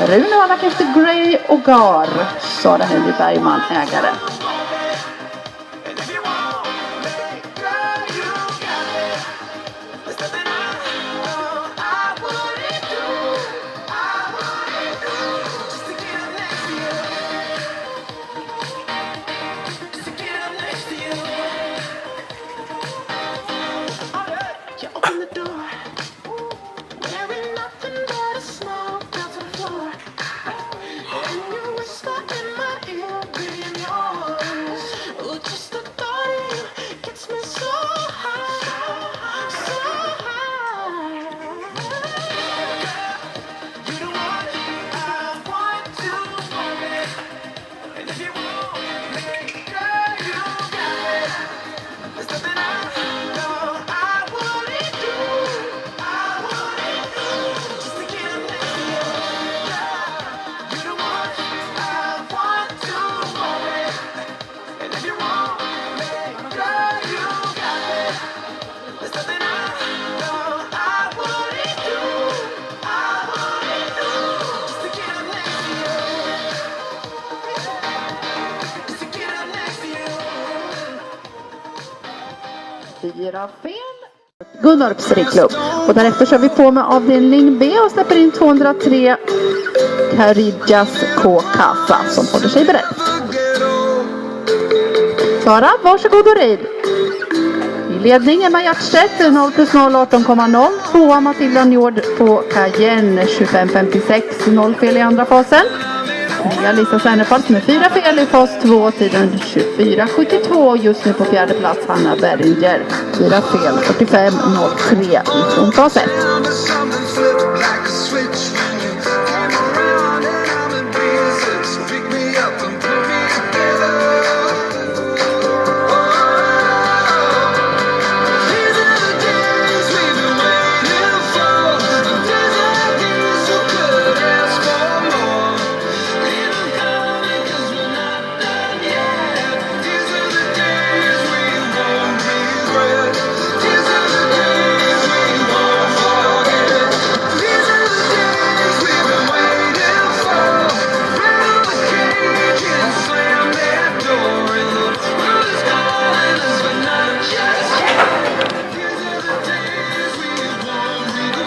Rune har lagt efter Grey och Gar, Sara Henry Bergman, ägare. Gunnorps Riklubb. Och därefter kör vi på med avdelning B och släpper in 203 Carillas K. Casa som håller sig beredd. Sara, varsågod och rid. I ledningen med Hjärtstedt 0 + 0 18,0. 2 Matilda Njord på Cayenne 25,56. 0 fel i andra fasen. 3 Lisa Sennefalt med 4 fel i fas 2. Tiden 24,72. Just nu på fjärde plats Hanna Berringer. 4 fel 45,03 från fas 1.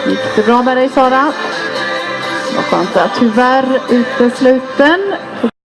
Gick det bra med dig, Sara? Vad skönt att tyvärr utesluten.